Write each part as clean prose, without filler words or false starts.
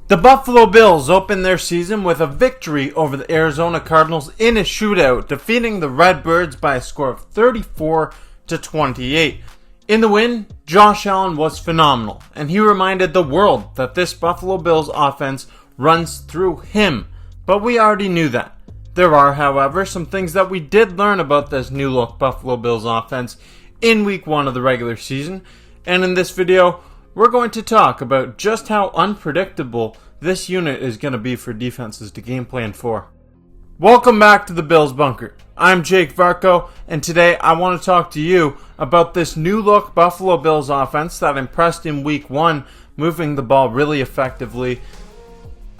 The Buffalo Bills opened their season with a victory over the Arizona Cardinals in a shootout, defeating the Redbirds by a score of 34-28. In the win, Josh Allen was phenomenal, and he reminded the world that this Buffalo Bills offense runs through him. But we already knew that. There are, however, some things that we did learn about this new-look Buffalo Bills offense in Week 1 of the regular season, and in this video, we're going to talk about just how unpredictable this unit is going to be for defenses to game plan for. Welcome back to the Bills Bunker. I'm Jake Varco, and today I want to talk to you about this new look Buffalo Bills offense that impressed in Week 1, moving the ball really effectively.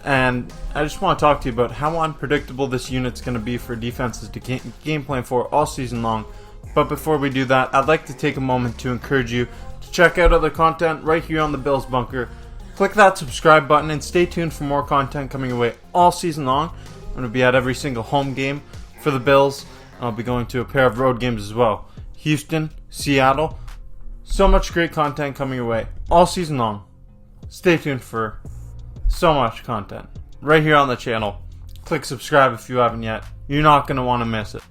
And I just want to talk to you about how unpredictable this unit's going to be for defenses to game plan for all season long. But before we do that, I'd like to take a moment to encourage you to check out other content right here on the Bills Bunker. Click that subscribe button and stay tuned for more content coming your way all season long. I'm going to be at every single home game for the Bills. I'll be going to a pair of road games as well. Houston, Seattle. So much great content coming your way all season long. Stay tuned for so much content right here on the channel. Click subscribe if you haven't yet. You're not going to want to miss it.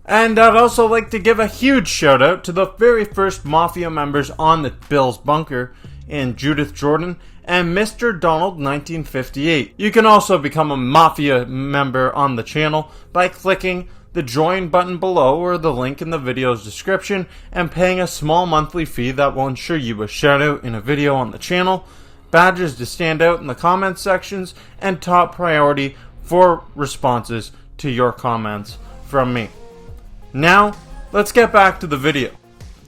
And I'd also like to give a huge shout out to the very first Mafia members on the Bills Bunker in Judith Jordan and Mr. Donald 1958. You can also become a Mafia member on the channel by clicking the join button below or the link in the video's description and paying a small monthly fee that will ensure you a shout out in a video on the channel, badges to stand out in the comments sections, and top priority for responses to your comments from me. Now, let's get back to the video.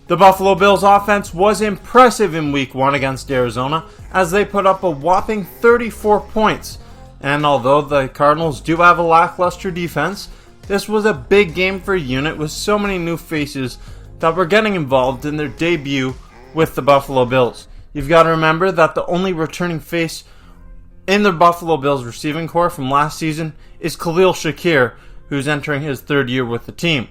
The Buffalo Bills offense was impressive in Week 1 against Arizona as they put up a whopping 34 points. And although the Cardinals do have a lackluster defense, this was a big game for a unit with so many new faces that were getting involved in their debut with the Buffalo Bills. You've got to remember that the only returning face in the Buffalo Bills receiving corps from last season is Khalil Shakir, who's entering his third year with the team.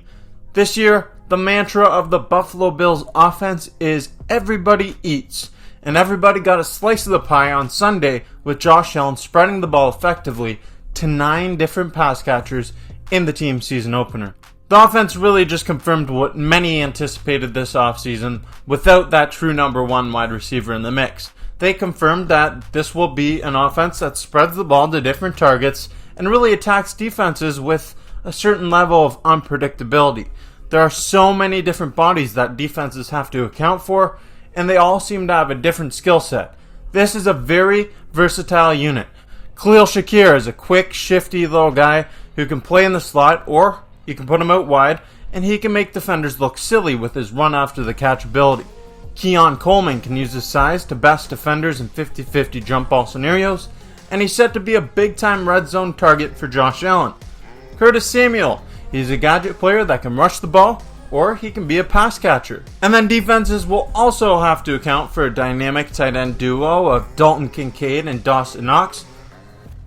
This year, the mantra of the Buffalo Bills offense is everybody eats, and everybody got a slice of the pie on Sunday with Josh Allen spreading the ball effectively to 9 different pass catchers in the team season opener. The offense really just confirmed what many anticipated this offseason without that true number 1 wide receiver in the mix. They confirmed that this will be an offense that spreads the ball to different targets and really attacks defenses with a certain level of unpredictability. There are so many different bodies that defenses have to account for, and they all seem to have a different skill set. This is a very versatile unit. Khalil Shakir is a quick, shifty little guy who can play in the slot, or you can put him out wide, and he can make defenders look silly with his run after the catch ability. Keon Coleman can use his size to best defenders in 50-50 jump ball scenarios, and he's set to be a big-time red zone target for Josh Allen. Curtis Samuel, he's a gadget player that can rush the ball, or he can be a pass catcher. And then defenses will also have to account for a dynamic tight end duo of Dalton Kincaid and Dawson Knox,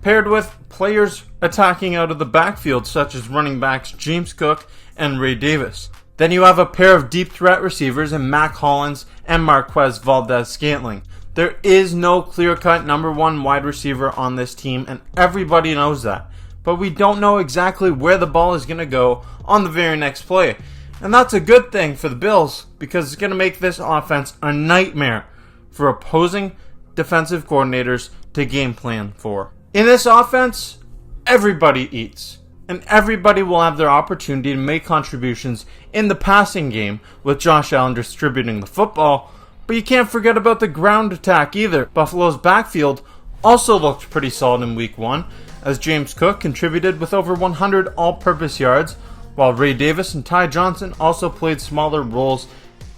paired with players attacking out of the backfield such as running backs James Cook and Ray Davis. Then you have a pair of deep threat receivers in Mac Hollins and Marquez Valdez-Scantling. There is no clear-cut number 1 wide receiver on this team, and everybody knows that. But we don't know exactly where the ball is going to go on the very next play. And that's a good thing for the Bills because it's going to make this offense a nightmare for opposing defensive coordinators to game plan for. In this offense, everybody eats. And everybody will have their opportunity to make contributions in the passing game with Josh Allen distributing the football. But you can't forget about the ground attack either. Buffalo's backfield also looked pretty solid in Week 1, as James Cook contributed with over 100 all-purpose yards, while Ray Davis and Ty Johnson also played smaller roles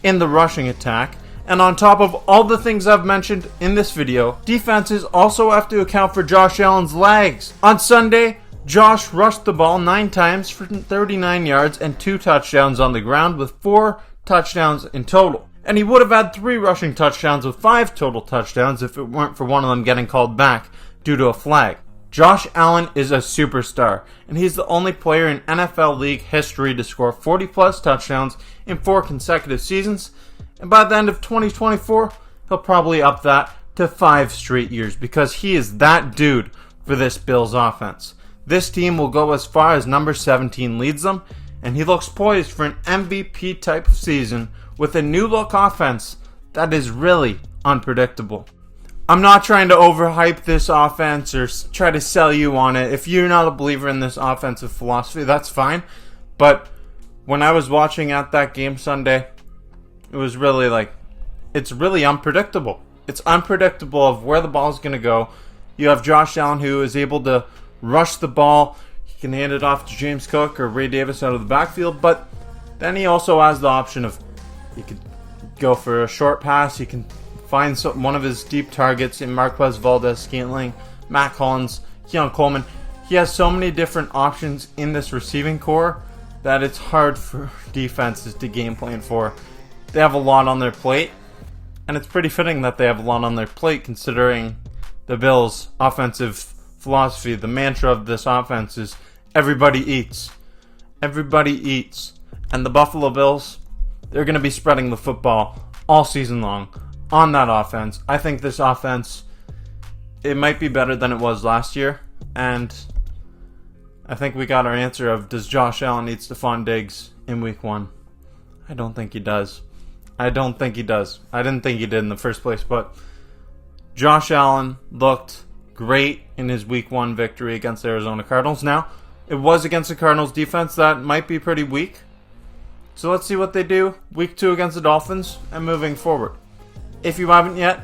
in the rushing attack. And on top of all the things I've mentioned in this video, defenses also have to account for Josh Allen's legs. On Sunday, Josh rushed the ball 9 times for 39 yards and 2 touchdowns on the ground with 4 touchdowns in total. And he would have had 3 rushing touchdowns with 5 total touchdowns if it weren't for one of them getting called back due to a flag. Josh Allen is a superstar, and he's the only player in NFL League history to score 40-plus touchdowns in 4 consecutive seasons, and by the end of 2024, he'll probably up that to 5 straight years because he is that dude for this Bills offense. This team will go as far as number 17 leads them, and he looks poised for an MVP type of season with a new look offense that is really unpredictable. I'm not trying to overhype this offense or try to sell you on it. If you're not a believer in this offensive philosophy, that's fine. But when I was watching at that game Sunday, it was really it's really unpredictable. It's unpredictable of where the ball is going to go. You have Josh Allen who is able to rush the ball. He can hand it off to James Cook or Ray Davis out of the backfield, but then he also has the option of he could go for a short pass. He can find one of his deep targets in Marquez Valdez-Scantling, Matt Collins, Keon Coleman. He has so many different options in this receiving core that it's hard for defenses to game plan for. They have a lot on their plate, and it's pretty fitting that they have a lot on their plate considering the Bills' offensive philosophy. The mantra of this offense is everybody eats. Everybody eats. And the Buffalo Bills, they're going to be spreading the football all season long on that offense. I think this offense, it might be better than it was last year. And I think we got our answer of, does Josh Allen need Stephon Diggs in week 1? I don't think he does. I didn't think he did in the first place, but Josh Allen looked great in his week 1 victory against the Arizona Cardinals. Now, it was against the Cardinals defense that might be pretty weak. So let's see what they do week 2 against the Dolphins and moving forward. If you haven't yet,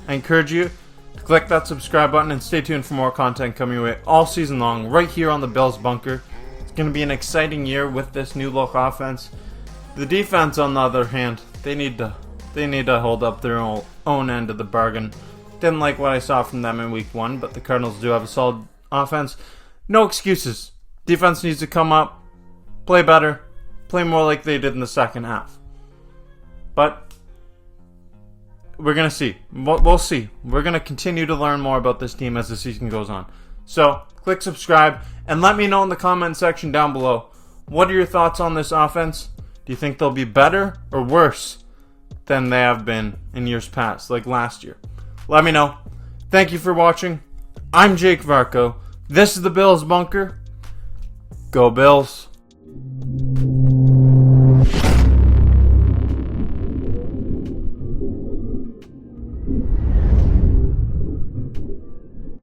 I encourage you to click that subscribe button and stay tuned for more content coming your way all season long right here on the Bills Bunker. It's going to be an exciting year with this new look offense. The defense, on the other hand, they need to hold up their own end of the bargain. Didn't like what I saw from them in week 1, but the Cardinals do have a solid offense. No excuses. Defense needs to come up, play better, play more like they did in the second half. But we're going to see. We'll see. We're going to continue to learn more about this team as the season goes on. So, click subscribe and let me know in the comment section down below. What are your thoughts on this offense? Do you think they'll be better or worse than they have been in years past, like last year? Let me know. Thank you for watching. I'm Jake Varco. This is the Bills Bunker. Go Bills.